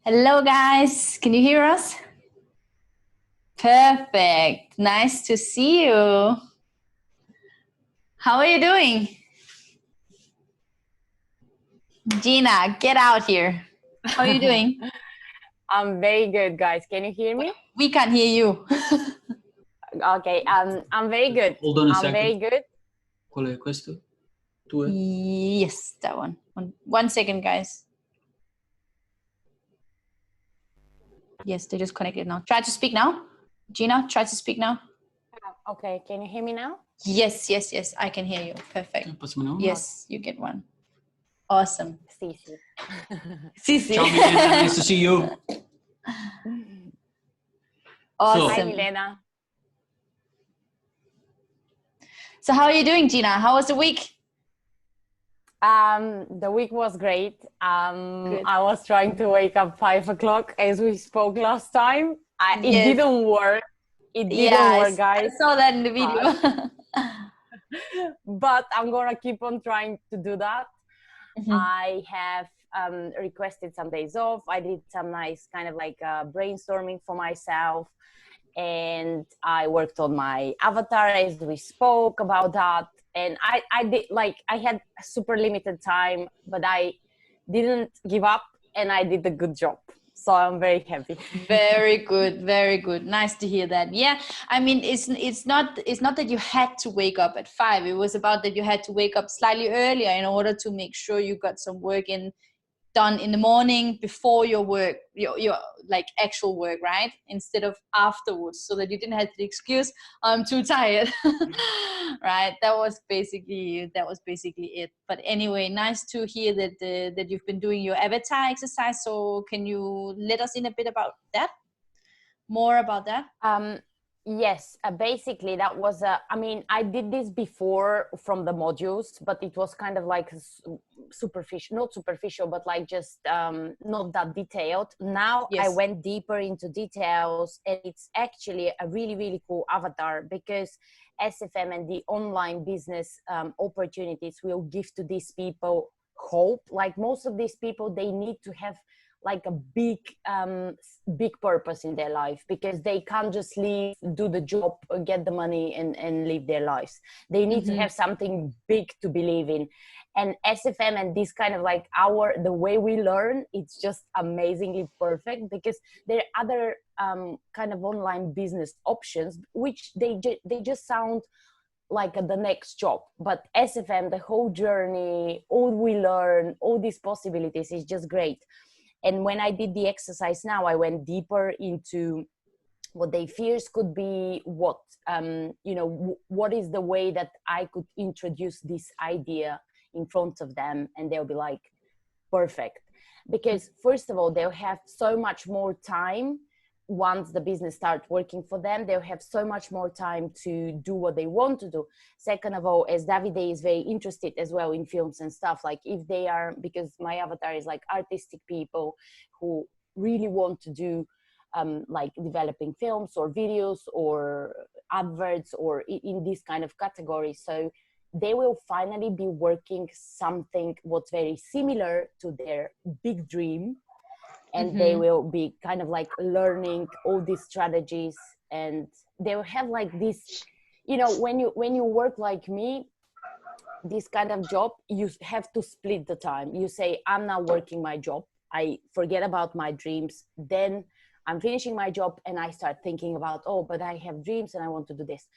Hello guys, can you hear us? Perfect, nice to see you. How are you doing? Gina, get out here. How are you doing? I'm very good, guys. Can you hear me? We can't hear you. Okay, I'm very good. Hold on a I'm second. very good. Qual è questo? Tu è? Yes, that one. One second, guys. Yes, they just connected now. Try to speak now. Gina, try to speak now. Okay, can you hear me now? Yes, I can hear you. Perfect. Passami no? Yes, you get one. Awesome. Sì. Sì. Ciao Milena, nice to see you. Awesome. Hi Milena. So how are you doing, Gina? How was the week? The week was great. I was trying to wake up 5 o'clock as we spoke last time. It didn't work. It didn't work, guys. I saw that in the video. But I'm gonna keep on trying to do that. Mm-hmm. I have requested some days off. I did some nice kind of like brainstorming for myself, and I worked on my avatar as we spoke about that. And I did, like, I had super limited time, but I didn't give up and I did a good job. So I'm very happy. Very good, very good. Nice to hear that. Yeah, I mean, it's not that you had to wake up at 5. It was about that you had to wake up slightly earlier in order to make sure you got some work done in the morning before your work, your like actual work, right? Instead of afterwards, so that you didn't have the excuse, I'm too tired. Right? That was basically it. But anyway, nice to hear that you've been doing your avatar exercise. So can you let us in a bit about that? More about that? Yes, basically that was I mean, I did this before from the modules, but it was kind of like not superficial, but like just not that detailed. Now I went deeper into details, and it's actually a really, really cool avatar, because SFM and the online business opportunities will give to these people hope. Like, most of these people, they need to have like a big purpose in their life, because they can't just leave, do the job, get the money and live their lives. They need to have something big to believe in. And SFM and this kind of like the way we learn, it's just amazingly perfect, because there are other kind of online business options which they just sound like the next job. But SFM, the whole journey, all we learn, all these possibilities is just great. And when I did the exercise now, I went deeper into what their fears could be, what is the way that I could introduce this idea in front of them, and they'll be like, perfect. Because first of all, they'll have so much more time. Once the business starts working for them, they'll have so much more time to do what they want to do. Second of all, as Davide is very interested as well in films and stuff, like if they are, because my avatar is like artistic people who really want to do like developing films or videos or adverts or in this kind of category. So they will finally be working something what's very similar to their big dream. And they will be kind of like learning all these strategies, and they will have like this, when you work like me, this kind of job, you have to split the time. You say, I'm now working my job, I forget about my dreams, then I'm finishing my job and I start thinking about, but I have dreams and I want to do this.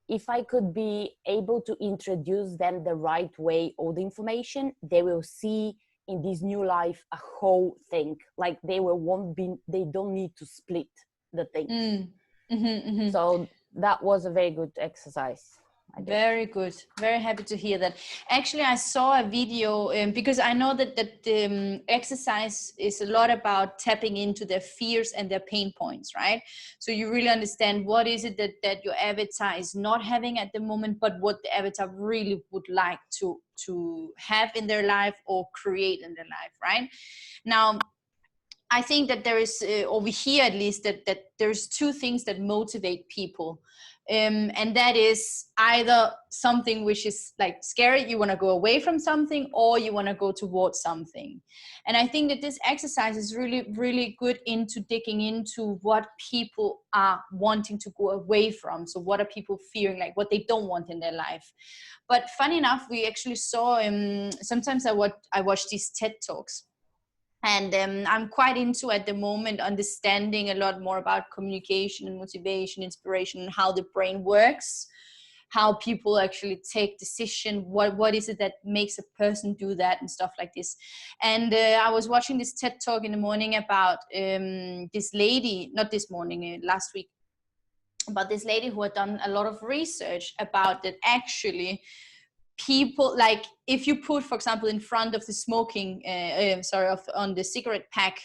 If I could be able to introduce them the right way, all the information, they will see in this new life a whole thing. Like they don't need to split the things. So that was a very good exercise. Very good. Very happy to hear that. Actually, I saw a video because I know that exercise is a lot about tapping into their fears and their pain points, right? So you really understand what is it that your avatar is not having at the moment, but what the avatar really would like to have in their life or create in their life, right? Now, I think that there is, or we hear at least that there's two things that motivate people. And that is either something which is like scary, you want to go away from something, or you want to go towards something. And I think that this exercise is really, really good into digging into what people are wanting to go away from. So what are people fearing, like what they don't want in their life. But funny enough, we actually saw, sometimes I watch these TED Talks. And I'm quite into at the moment understanding a lot more about communication and motivation, inspiration, and how the brain works, how people actually take decision, what is it that makes a person do that and stuff like this. And I was watching this TED Talk in the morning about this lady, not this morning, last week, about this lady who had done a lot of research about that actually people, like if you put, for example, in front of the smoking on the cigarette pack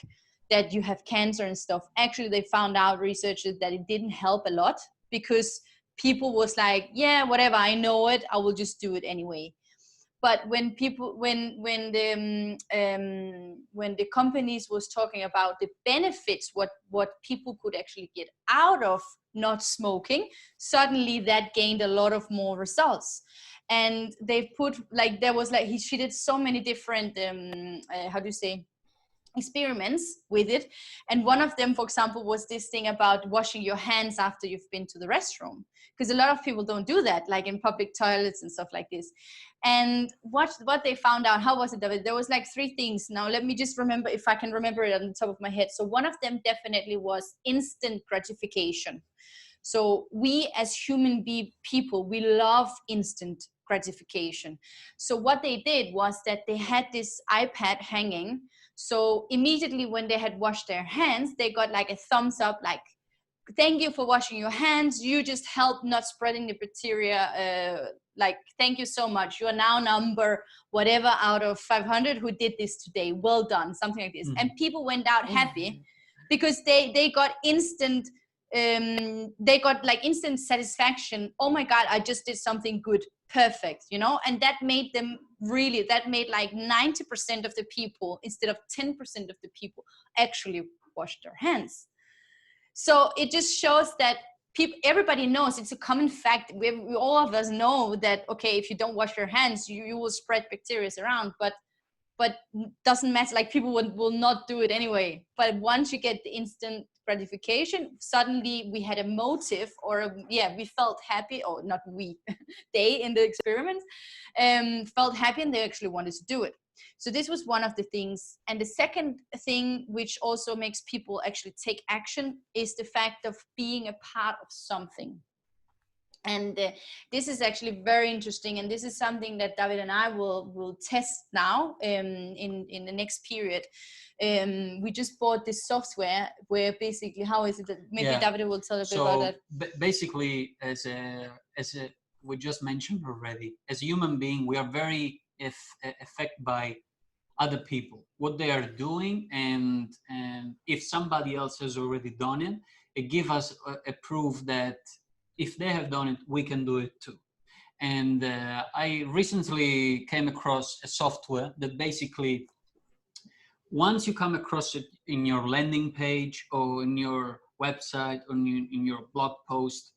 that you have cancer and stuff, actually they found out, researchers, that it didn't help a lot, because people was like, yeah, whatever, I know it, I will just do it anyway. But when people, when the companies was talking about the benefits, what people could actually get out of not smoking, suddenly that gained a lot of more results. And they put, like, there was like, she did so many different experiments with it. And one of them, for example, was this thing about washing your hands after you've been to the restroom, because a lot of people don't do that, like in public toilets and stuff like this. And what they found out, how was it, David? There was like three things. Now let me just remember, if I can remember it on the top of my head. So one of them definitely was instant gratification. So we as human people, we love instant gratification. So what they did was that they had this iPad hanging. So immediately when they had washed their hands, they got like a thumbs up, like, thank you for washing your hands. You just helped not spreading the bacteria. Like, thank you so much. You are now number whatever out of 500 who did this today. Well done, something like this. And people went out happy because they got instant, they got like instant satisfaction. Oh my God, I just did something good. Perfect, you know? And that made them really, that made like 90% of the people, instead of 10% of the people, actually wash their hands. So it just shows that people, everybody knows, it's a common fact. We all of us know that, okay, if you don't wash your hands, you will spread bacteria around, but doesn't matter, like people will not do it anyway. But once you get the instant gratification, suddenly we had a motive, or we felt happy, or not we, they in the experiment felt happy, and they actually wanted to do it. So this was one of the things. And the second thing, which also makes people actually take action, is the fact of being a part of something. And this is actually very interesting, and this is something that David and I will test now in the next period. We just bought this software where basically, how is it that maybe David will tell a bit about that. Basically, as we just mentioned already, as a human being, we are very affected by other people, what they are doing, and if somebody else has already done it, it gives us a proof that if they have done it, we can do it too. And I recently came across a software that basically, once you come across it in your landing page or in your website or in your blog post,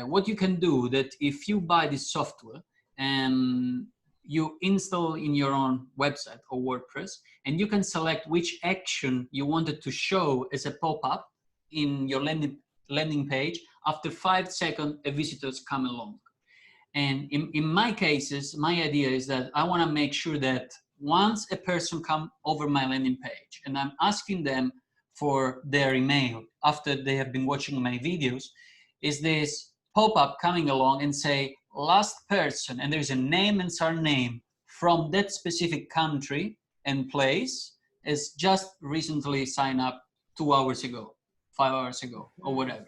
what you can do, that if you buy this software and you install in your own website or WordPress, and you can select which action you wanted to show as a pop-up in your landing page. After 5 seconds, a visitors come along. And in my cases, my idea is that I want to make sure that once a person come over my landing page and I'm asking them for their email after they have been watching my videos, is this pop-up coming along and say, last person, and there's a name and surname from that specific country and place, is just recently signed up 2 hours ago, 5 hours ago, or whatever.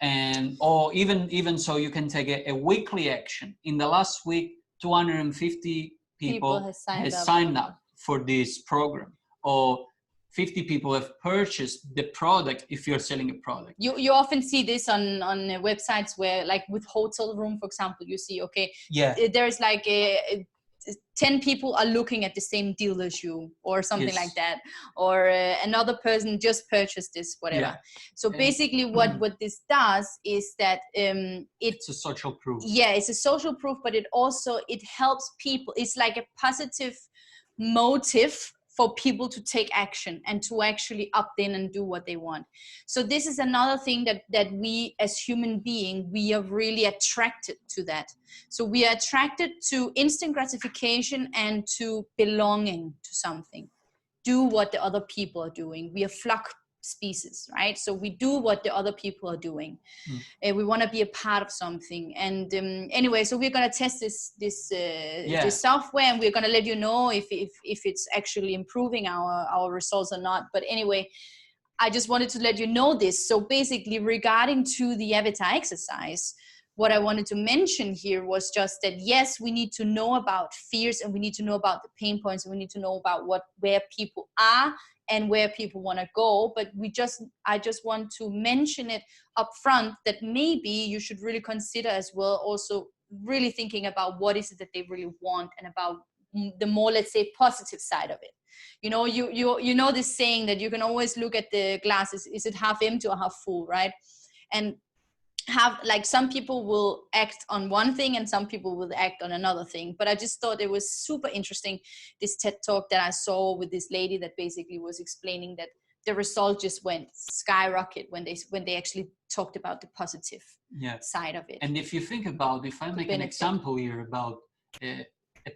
And or even so, you can take a weekly action. In the last week, 250 people has signed up for this program, or 50 people have purchased the product if you're selling a product. You often see this on websites where, like with hotel room, for example, you see, okay, there's like 10 people are looking at the same deal as you, or something Yes. like that, or another person just purchased this, whatever. Yeah. So basically what this does is that it's a social proof. Yeah, it's a social proof, but it helps people. It's like a positive motive for people to take action and to actually opt in and do what they want. So this is another thing that we as human beings, we are really attracted to that. So we are attracted to instant gratification and to belonging to something. Do what the other people are doing. We are flock species, right? So we do what the other people are doing. We want to be a part of something. And anyway, so we're going to test this software, and we're going to let you know if it's actually improving our results or not. But anyway, I just wanted to let you know this. So basically, regarding to the avatar exercise, what I wanted to mention here was just that, yes, we need to know about fears, and we need to know about the pain points, and we need to know about where people are and where people want to go. But I just want to mention it up front, that maybe you should really consider as well, also really thinking about what is it that they really want, and about the more, let's say, positive side of it. You know this saying that you can always look at the glass, is it half empty or half full, right? And have, like, some people will act on one thing and some people will act on another thing. But I just thought it was super interesting, this TED talk that I saw with this lady that basically was explaining that the result just went skyrocket when they actually talked about the positive side of it. And if you think about, if I make an example here about a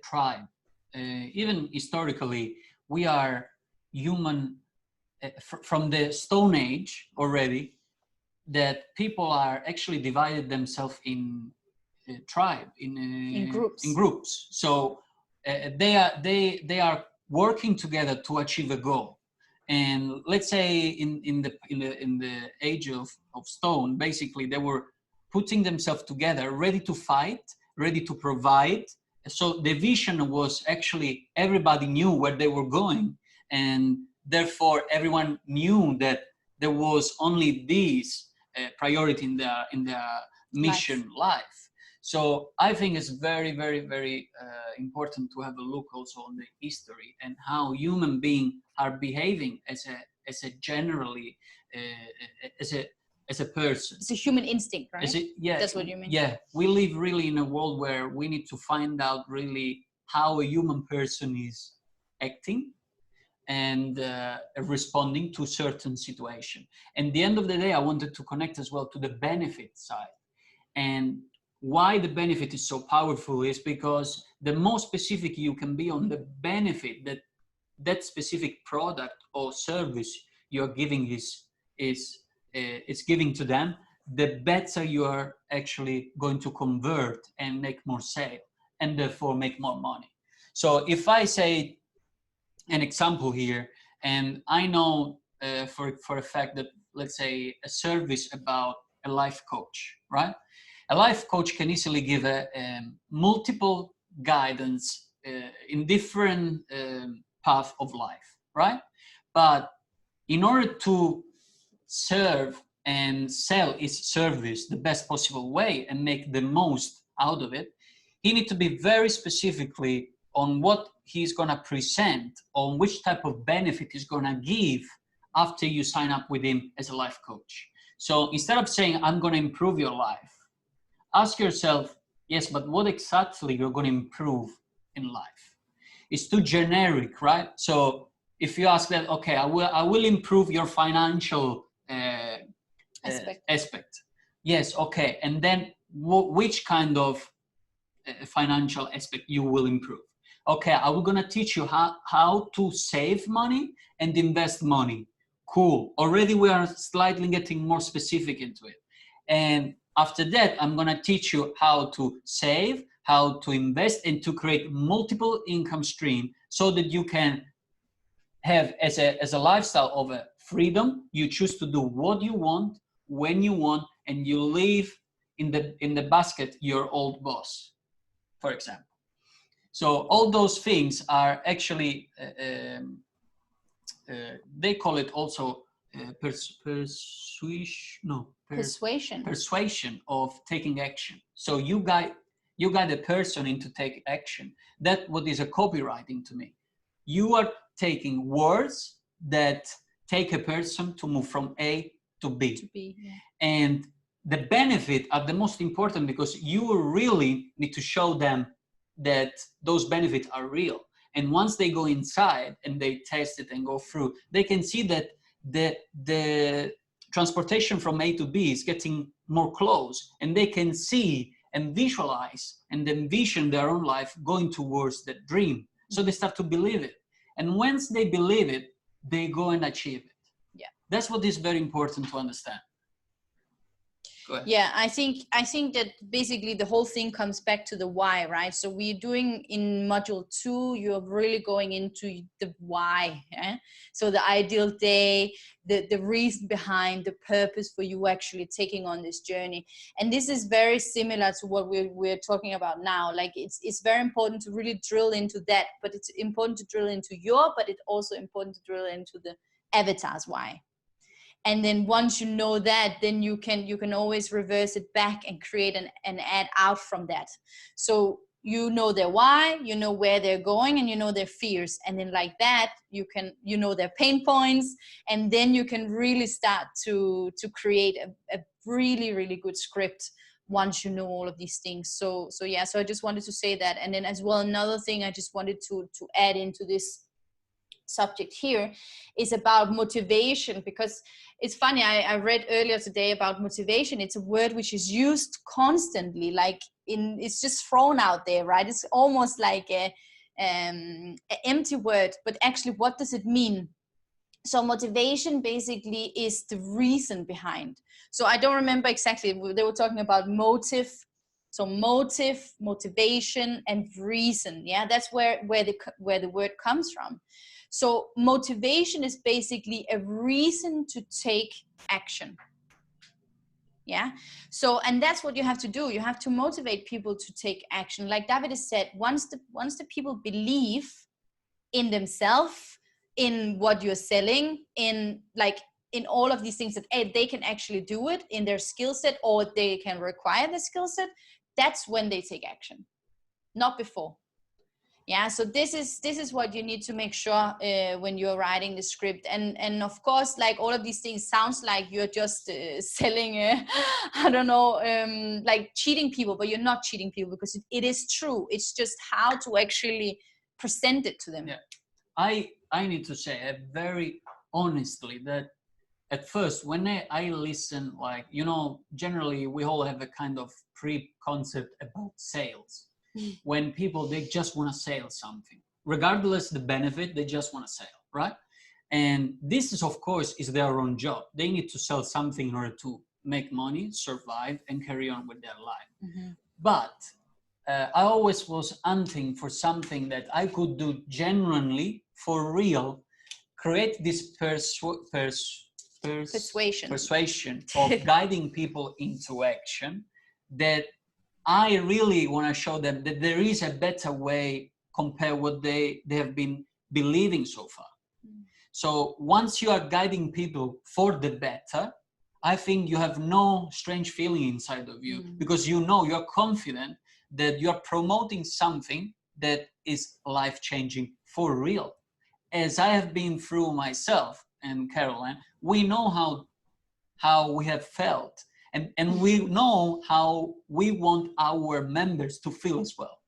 tribe, even historically, we are human from the Stone Age already, that people are actually divided themselves in tribe, in groups. So they are working together to achieve a goal. And let's say in the age of stone, basically they were putting themselves together, ready to fight, ready to provide. So the vision was actually, everybody knew where they were going, and therefore everyone knew that there was only this priority in the mission life. So I think it's very, very, very important to have a look also on the history and how human beings are behaving as a generally as a person. It's a human instinct, right? That's what you mean. Yeah, we live really in a world where we need to find out really how a human person is acting and responding to certain situation. And at the end of the day, I wanted to connect as well to the benefit side. And why the benefit is so powerful is because the more specific you can be on the benefit that specific product or service you're giving is giving to them, the better you are actually going to convert and make more sale, and therefore make more money. So if I say an example here, and I know for a fact that, let's say, a service about a life coach, right? A life coach can easily give a multiple guidance in different path of life, right? But in order to serve and sell his service the best possible way and make the most out of it, he needs to be very specifically on what he's going to present, on which type of benefit he's going to give after you sign up with him as a life coach. So instead of saying, I'm going to improve your life, ask yourself, yes, but what exactly you're going to improve in life? It's too generic, right? So if you ask that, okay, I will improve your financial aspect. Yes, okay. And then which kind of financial aspect you will improve? Okay, I'm going to teach you how to save money and invest money. Cool. Already we are slightly getting more specific into it. And after that, I'm going to teach you how to save, how to invest, and to create multiple income stream so that you can have as a lifestyle of a freedom. You choose to do what you want, when you want, and you leave in the basket your old boss, for example. So all those things are actually, they call it also persuasion of taking action. So you you guide a person into take action. That what is a copywriting to me. You are taking words that take a person to move from A to B. Yeah. And the benefit are the most important, because you really need to show them that those benefits are real. And once they go inside and they test it and go through, they can see that the transportation from A to B is getting more close, and they can see and visualize and envision their own life going towards that dream. So they start to believe it. And once they believe it, they go and achieve it. Yeah. That's what is very important to understand. Yeah, I think that basically the whole thing comes back to the why, right? So we're doing in module 2, you're really going into the why. Yeah? So the ideal day, the reason behind, the purpose for you actually taking on this journey. And this is very similar to what we're talking about now. Like it's very important to really drill into that, but it's important to drill into but it's also important to drill into the avatar's why. And then once you know that, then you can always reverse it back and create an ad out from that. So you know their why, you know where they're going, and you know their fears. And then like that, you know their pain points, and then you can really start to create a really, really good script once you know all of these things. So yeah, so I just wanted to say that. And then as well, another thing I just wanted to add into this subject here is about motivation, because it's funny, I read earlier today about motivation. It's a word which is used constantly, like it's just thrown out there, right? It's almost like a empty word, but actually what does it mean? So motivation basically is the reason behind. So I don't remember exactly, they were talking about motive. So motive, motivation, and reason. Yeah, that's where the word comes from. So motivation is basically a reason to take action. Yeah. So, and that's what you have to do. You have to motivate people to take action. Like Davide said, once the people believe in themselves, in what you're selling, in all of these things, that they can actually do it in their skill set, or they can require the skill set, that's when they take action, not before. Yeah, so this is what you need to make sure when you're writing the script. And of course, like all of these things sounds like you're just selling I don't know, like cheating people, but you're not cheating people, because it is true. It's just how to actually present it to them. Yeah, I need to say very honestly that at first, when I listen, like, generally we all have a kind of pre-concept about sales. When people, they just want to sell something, regardless the benefit, they just want to sell, right? And this is, of course, is their own job. They need to sell something in order to make money, survive, and carry on with their life. Mm-hmm. But I always was hunting for something that I could do genuinely, for real, create this persuasion of guiding people into action, that I really want to show them that there is a better way compared what they have been believing so far. Mm. So once you are guiding people for the better, I think you have no strange feeling inside of you, because you're confident that you're promoting something that is life-changing for real. As I have been through myself and Caroline, we know how we have felt. And we know how we want our members to feel as well.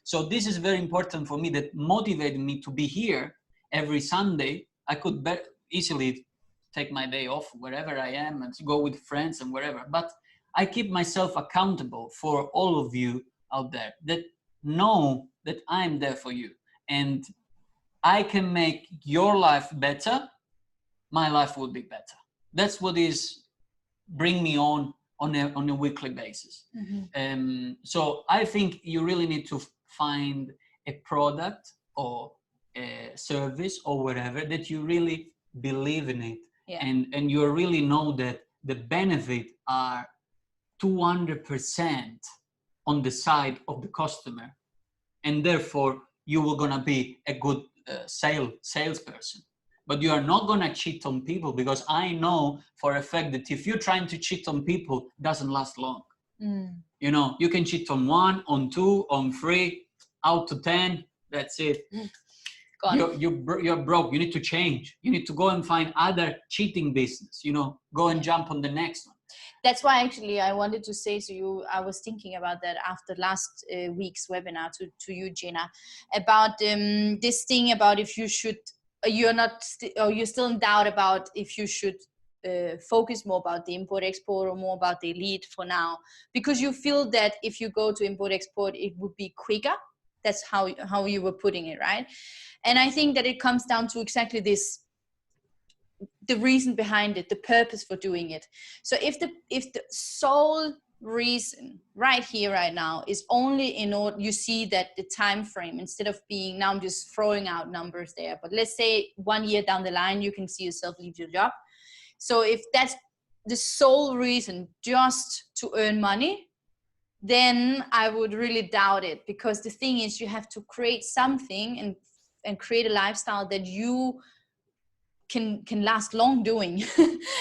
So this is very important for me, that motivated me to be here every Sunday. I could easily take my day off wherever I am and go with friends and wherever. But I keep myself accountable for all of you out there that know that I'm there for you. And I can make your life better, my life will be better. That's what is bring me on a weekly basis. Mm-hmm. So I think you really need to find a product or a service or whatever that you really believe in it. Yeah. And you really know that the benefit are 200% on the side of the customer, and therefore you will gonna be a good salesperson. But you are not going to cheat on people, because I know for a fact that if you're trying to cheat on people, it doesn't last long. Mm. You know, you can cheat on 1, on 2, on 3, out to 10. That's it. You're broke. You need to change. You need to go and find other cheating business. You know, go and jump on the next one. That's why actually I wanted to say to you, I was thinking about that after last week's webinar to you, Gina, about this thing about if you should, you're still in doubt about if you should focus more about the import export or more about the elite for now, because you feel that if you go to import export, it would be quicker. That's how you were putting it, right? And I think that it comes down to exactly this, the reason behind it, the purpose for doing it. So if the sole reason right here, right now, is only in order, you see that the time frame, instead of being, now I'm just throwing out numbers there, but let's say 1 year down the line, you can see yourself leave your job. So if that's the sole reason, just to earn money, then I would really doubt it, because the thing is, you have to create something and create a lifestyle that you can last long doing. You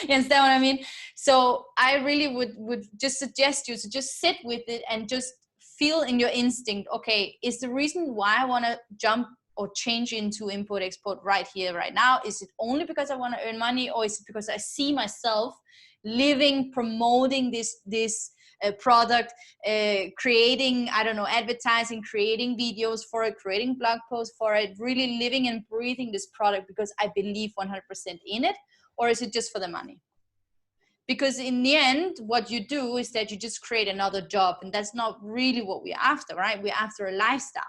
understand what I mean? So I really would just suggest you to just sit with it and just feel in your instinct, okay, is the reason why I want to jump or change into import export right here, right now, is it only because I want to earn money, or is it because I see myself living, promoting this product, creating, I don't know, advertising, creating videos for it, creating blog posts for it, really living and breathing this product because I believe 100% in it? Or is it just for the money? Because in the end, what you do is that you just create another job, and that's not really what we're after, right? We're after a lifestyle.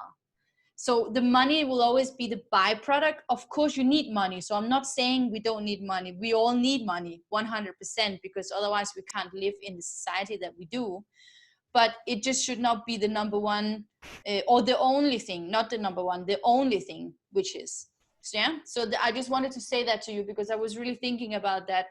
So the money will always be the byproduct. Of course, you need money. So I'm not saying we don't need money. We all need money, 100%, because otherwise we can't live in the society that we do. But it just should not be the number one or the only thing, not the number one, the only thing, which is. So, yeah. So I just wanted to say that to you, because I was really thinking about that.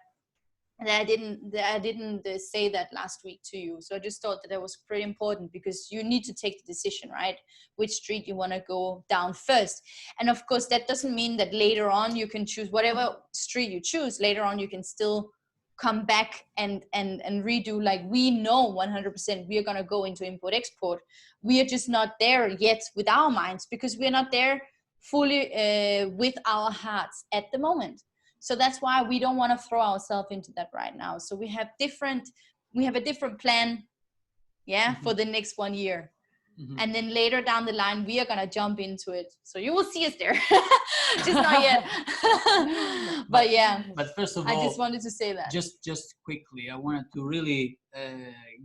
And I didn't say that last week to you. So I just thought that was pretty important, because you need to take the decision, right? Which street you want to go down first. And of course, that doesn't mean that later on you can choose whatever street you choose. Later on, you can still come back and redo. Like, we know 100% we are going to go into import export. We are just not there yet with our minds, because we're not there fully with our hearts at the moment. So that's why we don't want to throw ourselves into that right now. So we have a different plan, yeah, for the next 1 year. And then later down the line, we are going to jump into it. So you will see us there. Just not yet. But yeah. But first of all, I just wanted to say that. Just quickly, I wanted to really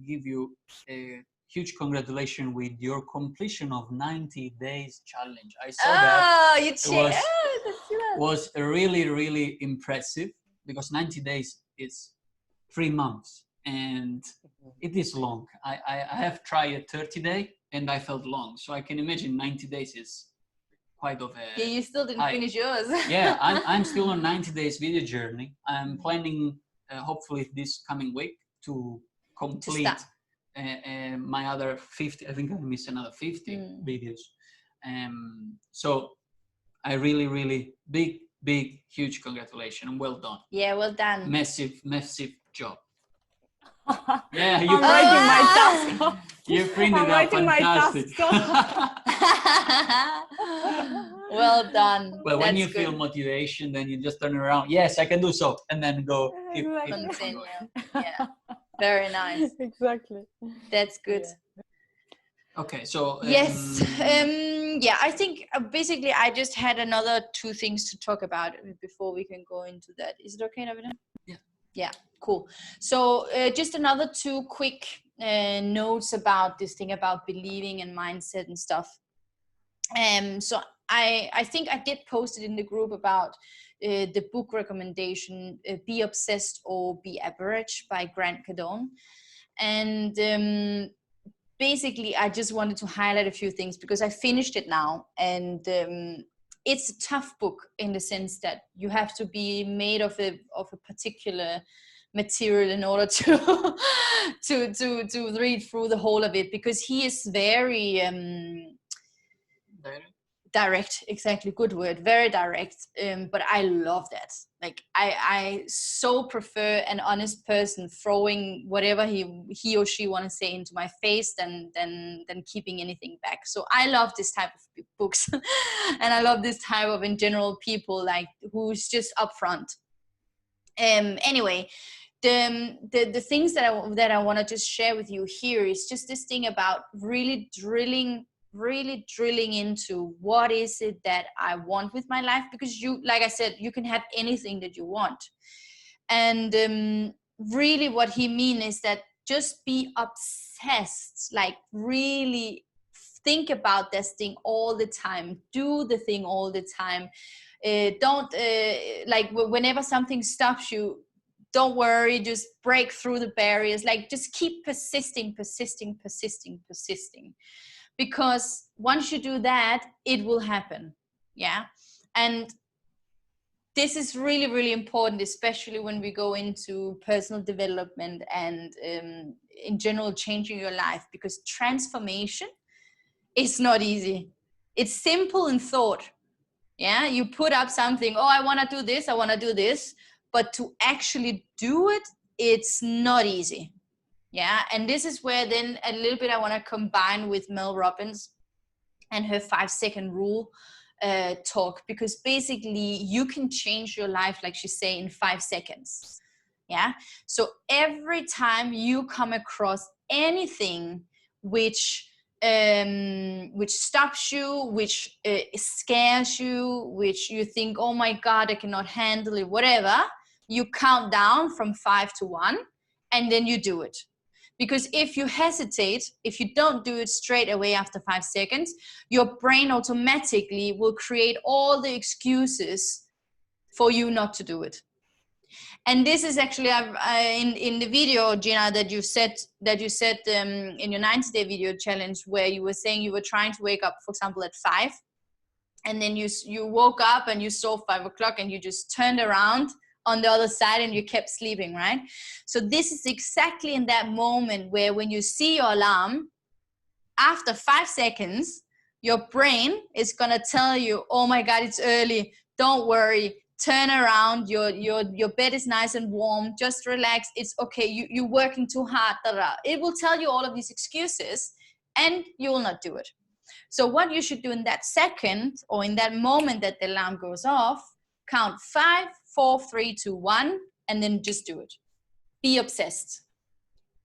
give you a huge congratulations with your completion of 90 days challenge. I saw that. You checked. Was really, really impressive, because 90 days is 3 months, and it is long. I have tried a 30 day and I felt long. So I can imagine 90 days is quite of a... Yeah, you still didn't finish yours. Yeah, I'm still on 90 days video journey. I'm planning, hopefully this coming week, to complete my other 50. I think I missed another 50 videos. So I really big huge congratulations and well done. Yeah, well done. Massive job. Yeah, you I'm writing my task. You printed out fantastic. Well done. Well, when you feel motivation, then you just turn around. Yes, I can do so, and then go. Keep continue. Yeah, very nice. Exactly. That's good. Yeah. Okay, so yes, yeah, I think basically I just had another 2 things to talk about before we can go into that. Is it okay, Davide? Yeah. Yeah, cool. So just another 2 quick notes about this thing about believing and mindset and stuff. So I think I did post it in the group about the book recommendation, Be Obsessed or Be Average by Grant Cardone. And basically, I just wanted to highlight a few things, because I finished it now, and it's a tough book in the sense that you have to be made of a particular material in order to to read through the whole of it, because he is very direct, exactly, good word, very direct. But I love that. Like I so prefer an honest person throwing whatever he or she want to say into my face than keeping anything back. So I love this type of books, and I love this type of, in general, people like who's just upfront. Anyway, the things that I want to just share with you here is just this thing about really drilling into what is it that I want with my life, because you, like I said, you can have anything that you want. And really what he means is that just be obsessed, like really think about this thing all the time, do the thing all the time. Don't like whenever something stops you, don't worry, just break through the barriers, like just keep persisting, because once you do that, it will happen. Yeah. And this is really, really important, especially when we go into personal development and in general changing your life, because transformation is not easy. It's simple in thought. Yeah, you put up something, oh, I want to do this, I want to do this, but to actually do it, it's not easy. Yeah, and this is where then a little bit I want to combine with Mel Robbins and her 5-second rule talk, because basically you can change your life, like she say, in 5 seconds. Yeah, so every time you come across anything which stops you, which scares you, which you think, oh my God, I cannot handle it, whatever, you count down from 5 to 1, and then you do it. Because if you hesitate, if you don't do it straight away after 5 seconds, your brain automatically will create all the excuses for you not to do it. And this is actually in the video, Gina, that you said in your 90-day video challenge, where you were saying you were trying to wake up, for example, at 5, and then you woke up and you saw 5 o'clock and you just turned around on the other side and you kept sleeping, right? So this is exactly in that moment where when you see your alarm, after 5 seconds, your brain is gonna tell you, oh my God, it's early, don't worry, turn around, your bed is nice and warm, just relax, it's okay, you're working too hard, it will tell you all of these excuses, and you will not do it. So what you should do in that second, or in that moment that the alarm goes off, count 5, 4, 3, 2, 1, and then just do it. Be obsessed.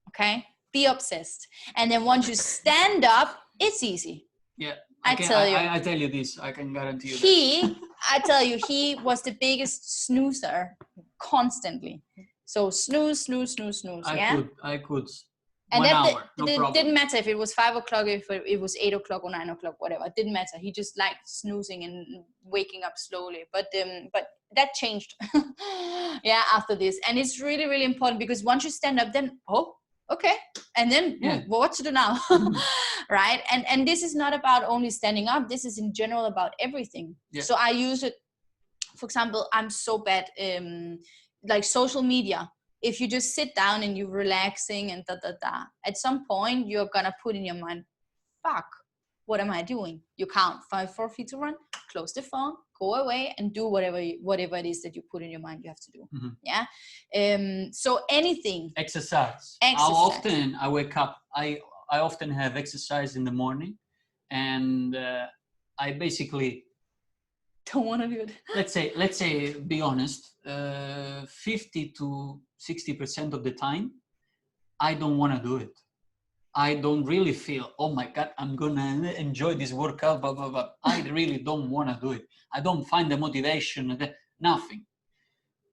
Okay? Be obsessed. And then once you stand up, it's easy. Yeah. I tell you this, I can guarantee you I tell you, he was the biggest snoozer constantly. So snooze. I could. And 1 hour, no problem. Didn't matter if it was 5 o'clock, if it was 8 o'clock or 9 o'clock, whatever. It didn't matter. He just liked snoozing and waking up slowly. But that changed, yeah, after this. And it's really, really important, because once you stand up, then okay, and then what to do now, right? And this is not about only standing up. This is in general about everything. Yeah. So I use it. For example, I'm so bad like social media. If you just sit down and you're relaxing and at some point you're gonna put in your mind, fuck, what am I doing? You count 5, 4 feet to run, close the phone, go away, and do whatever it is that you put in your mind you have to do. Mm-hmm. Yeah. So anything. Exercise. How often I wake up? I often have exercise in the morning, and I basically don't want to do it. Let's say, be honest, 50 to 60% of the time, I don't want to do it. I don't really feel, oh my God, I'm gonna enjoy this workout, blah, blah, blah. I really don't want to do it. I don't find the motivation, nothing.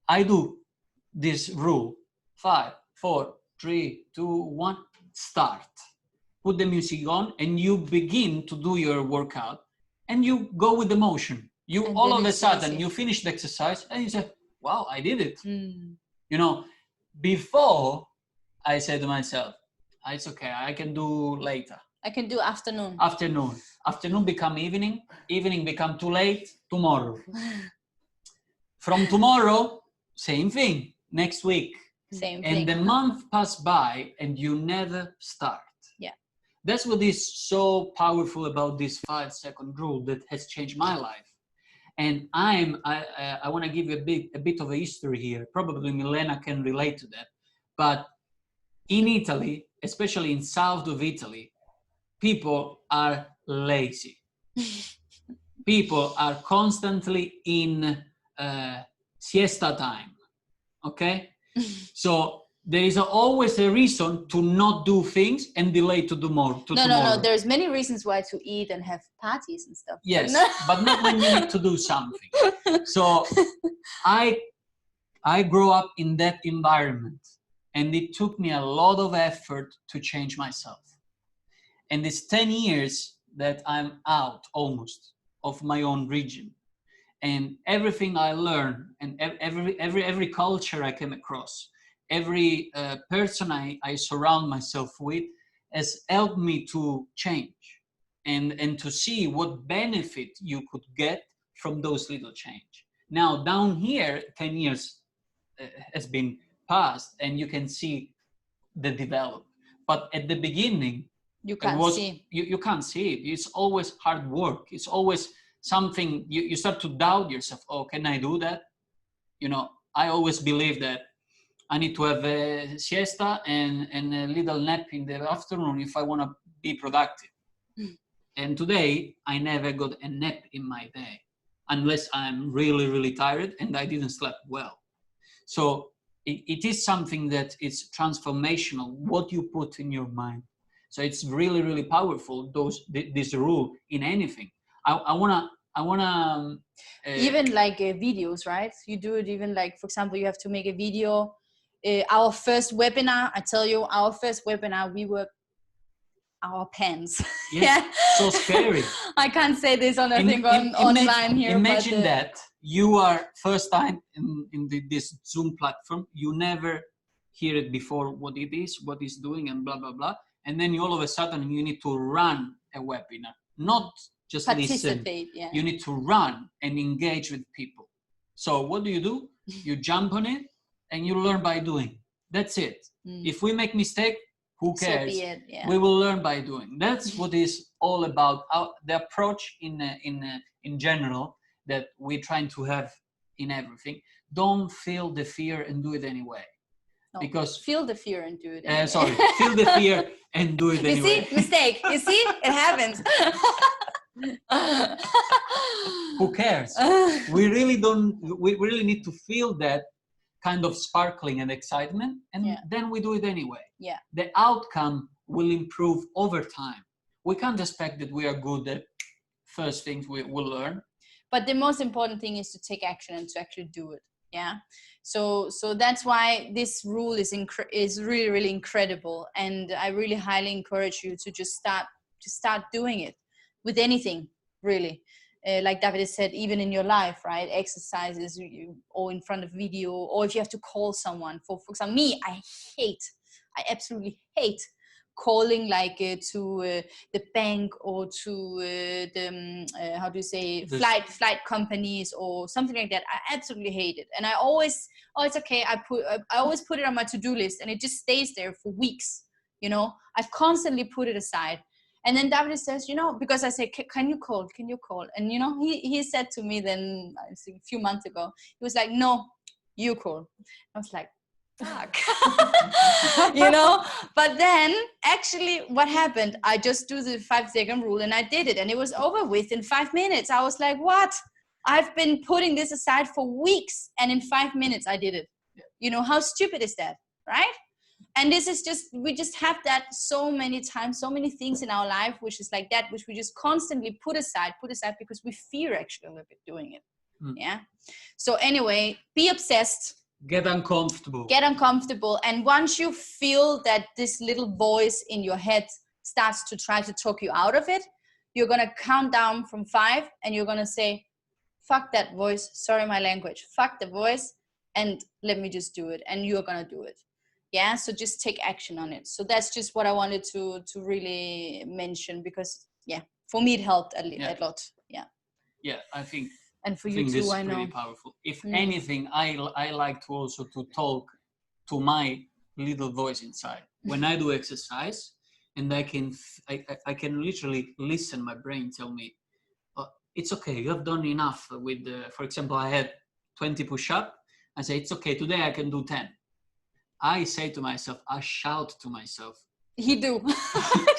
I do this rule, 5, 4, 3, 2, 1, start. Put the music on and you begin to do your workout, and you go with the motion. You all of a sudden, you finish the exercise and you say, wow, I did it. You know, before I said to myself, it's okay, I can do later. I can do afternoon. Afternoon become evening. Evening become too late. Tomorrow. From tomorrow, same thing. Next week. Same thing. And the month pass by and you never start. Yeah. That's what is so powerful about this 5-second rule that has changed my life. And I want to give you a bit of a history here. Probably Milena can relate to that. But in Italy, especially in south of Italy, people are lazy. People are constantly in siesta time. Okay? So there is always a reason to not do things and delay to do more. No. There's many reasons why to eat and have parties and stuff. Yes, but not when you need to do something. So I grew up in that environment, and it took me a lot of effort to change myself. And it's 10 years that I'm out almost of my own region. And everything I learned, and every culture I came across, every person I surround myself with has helped me to change and to see what benefit you could get from those little change. Now down here, 10 years has been passed, and you can see the development. But at the beginning, you can't see. You can't see it. It's always hard work. It's always something you start to doubt yourself. Oh, can I do that? You know, I always believe that I need to have a siesta and a little nap in the afternoon if I want to be productive. And today, I never got a nap in my day unless I'm really, really tired and I didn't sleep well. So it is something that is transformational, what you put in your mind. So it's really, really powerful, this rule in anything. I wanna even like videos, right? You do it even like, for example, you have to make a video. Our first webinar, I tell you, our first webinar, we were our pants. Yes, yeah. So scary. I can't say this on online here. Imagine that you are first time in this Zoom platform. You never hear it before, what it is, what it's doing, and blah, blah, blah. And then all of a sudden you need to run a webinar, not just listen. Yeah. You need to run and engage with people. So what do? You jump on it and you learn by doing. That's it. If we make mistake, who cares? So be it, yeah. We will learn by doing. That's what is all about. The approach in general that we're trying to have in everything. Don't feel the fear and do it anyway. No, because feel the fear and do it anyway. Feel the fear and do it anyway. You see, mistake. You see, it happens. Who cares? We really need to feel that kind of sparkling and excitement, and then we do it anyway. Yeah. The outcome will improve over time. We can't expect that we are good at first things we will learn. But the most important thing is to take action and to actually do it. Yeah. So that's why this rule is really, really incredible. And I really highly encourage you to just start doing it with anything, really. Like Davide said, even in your life, right? Exercises, or in front of video, or if you have to call someone. For example, me, I absolutely hate calling like to the bank or to the flight companies or something like that. I absolutely hate it. And I always, it's okay. I always put it on my to-do list, and it just stays there for weeks. You know, I've constantly put it aside. And then Davide says, because I say, can you call? And, he said to me then, I think a few months ago, he was like, no, you call. I was like, fuck. But then actually what happened, I just do the 5-second rule and I did it, and it was over within 5 minutes. I was like, what? I've been putting this aside for weeks, and in 5 minutes I did it. How stupid is that, right? And this is we just have that so many times, so many things in our life, which is like that, which we just constantly put aside because we fear actually a little bit doing it. Yeah. So anyway, be obsessed. Get uncomfortable. And once you feel that this little voice in your head starts to try to talk you out of it, you're going to count down from 5 and you're going to say, fuck that voice. Sorry, my language. Fuck the voice. And let me just do it. And you're going to do it. Yeah, so just take action on it. So that's just what I wanted to really mention, because for me it helped a lot. Yeah, I think. And for you too, I know. Really powerful. If anything, I like to also to talk to my little voice inside when I do exercise, and I can literally listen my brain tell me, it's okay, you have done enough with for example, I had 20 push-up. I say, it's okay, today I can do 10. I say to myself, I shout to myself. He do.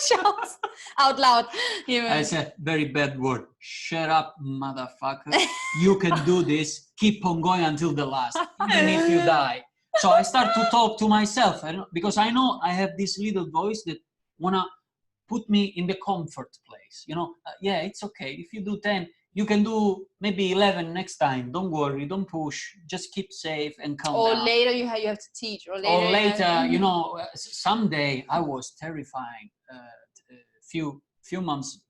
Shouts out loud. I say, very bad word. Shut up, motherfucker. You can do this. Keep on going until the last, even if you die. So I start to talk to myself, because I know I have this little voice that wanna put me in the comfort place. Yeah, it's okay. If you do 10, you can do maybe 11 next time. Don't worry, don't push. Just keep safe and calm or down. later you have to teach. Or later, someday I was terrifying. Few months,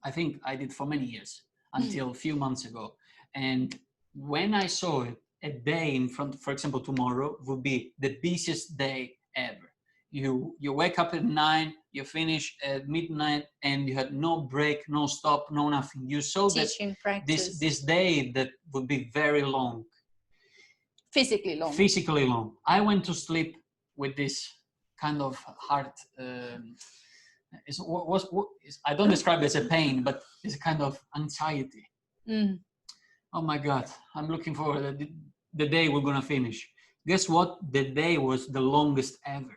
I think I did for many years, until a few months ago. And when I saw it, a day in front, for example, tomorrow would be the busiest day ever. You wake up at 9, you finish at midnight, and you had no break, no stop, no nothing. You saw teaching, that practice. this day that would be very long. Physically long. Physically long. I went to sleep with this kind of heart. I don't describe it as a pain, but it's a kind of anxiety. Oh my God, I'm looking forward to the day we're gonna finish. Guess what? The day was the longest ever,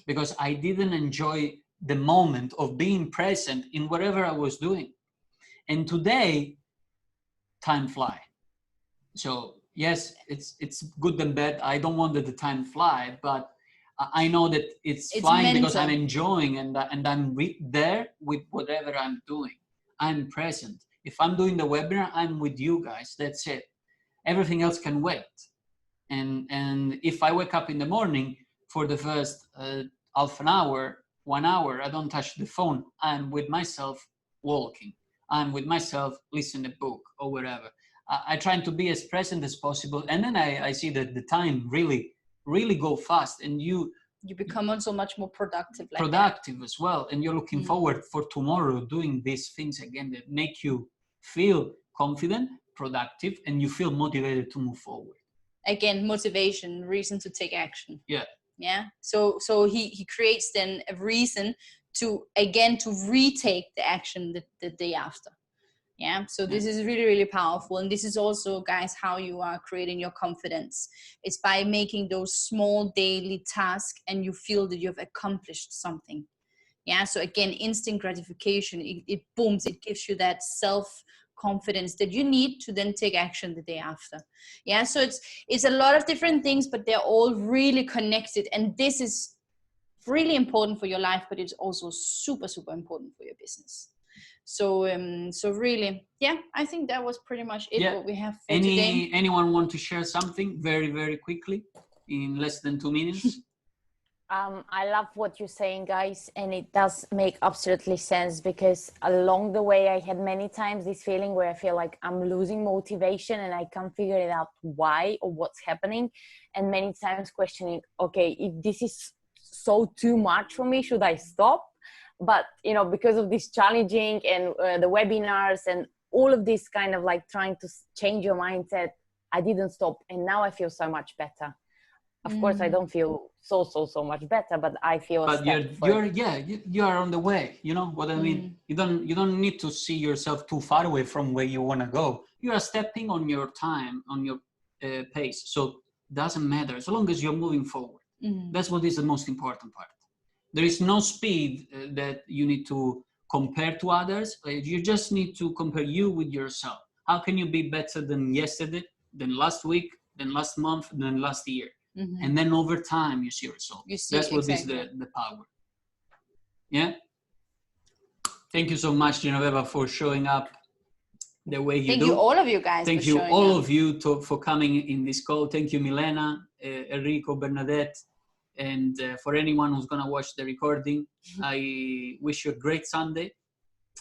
because I didn't enjoy the moment of being present in whatever I was doing. And today, time fly. So yes, it's good and bad. I don't want that the time fly, but I know that it's flying mental, because I'm enjoying and I'm there with whatever I'm doing. I'm present. If I'm doing the webinar, I'm with you guys. That's it. Everything else can wait. And if I wake up in the morning, for the first half an hour, 1 hour, I don't touch the phone. I'm with myself walking. I'm with myself listening to a book or whatever. I try to be as present as possible. And then I see that the time really go fast, and you become also much more productive. As well. And you're looking forward for tomorrow, doing these things again that make you feel confident, productive, and you feel motivated to move forward. Again, motivation, reason to take action. Yeah. So he creates then a reason to retake the action the day after. So this is really, really powerful. And this is also, guys, how you are creating your confidence. It's by making those small daily tasks and you feel that you've accomplished something. So again, instant gratification, it booms, it gives you that self-confidence that you need to then take action the day after. So it's a lot of different things, but they're all really connected. And this is really important for your life, but it's also super, super important for your business. So really, I think that was pretty much it, what we have for today. Anyone want to share something very, very quickly in less than 2 minutes? I love what you're saying, guys, and it does make absolutely sense, because along the way I had many times this feeling where I feel like I'm losing motivation and I can't figure it out why or what's happening, and many times questioning, okay, if this is so too much for me, should I stop? But because of this challenging and the webinars and all of this kind of like trying to change your mindset, I didn't stop, and now I feel so much better. Of course, I don't feel so much better, but I feel. But you are on the way. You know what I mean? You don't need to see yourself too far away from where you want to go. You are stepping on your time, on your pace. So doesn't matter as long as you're moving forward. That's what is the most important part. There is no speed that you need to compare to others. You just need to compare you with yourself. How can you be better than yesterday, than last week, than last month, than last year? And then over time, you see results. That's what is the power. Yeah. Thank you so much, Genoveva, for showing up the way you do. Thank you, all of you guys. Thank you, all of you, for coming in this call. Thank you, Milena, Enrico, Bernadette. And for anyone who's going to watch the recording, I wish you a great Sunday.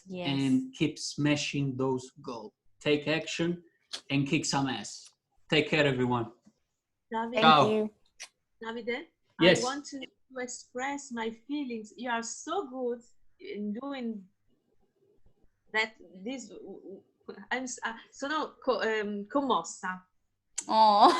Yes. And keep smashing those goals. Take action and kick some ass. Take care, everyone. Davide, thank you. Davide, yes. I want to express my feelings. You are so good in doing that. I'm sono commossa. Oh,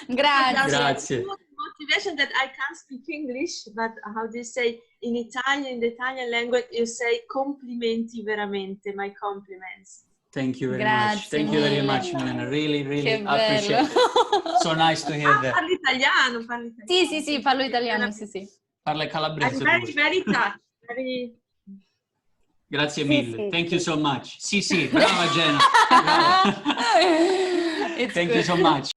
grazie. Grazie. Motivation that I can't speak English, but how do you say? in Italian, in the Italian language, you say complimenti veramente, my compliments. Thank you very Grazie much. Thank you very mille. much, Milena. Really, Che really bello. appreciate it. So nice to hear that. Parli italiano, parli italiano. Sì, sì, sì, parlo italiano, sì, sì. Parla I'm calabrese very, pure. very touched. Very... Grazie Sì, mille. sì, Thank sì. you so much. Sì, sì, brava Jenna. Brava. It's Thank you good. so much.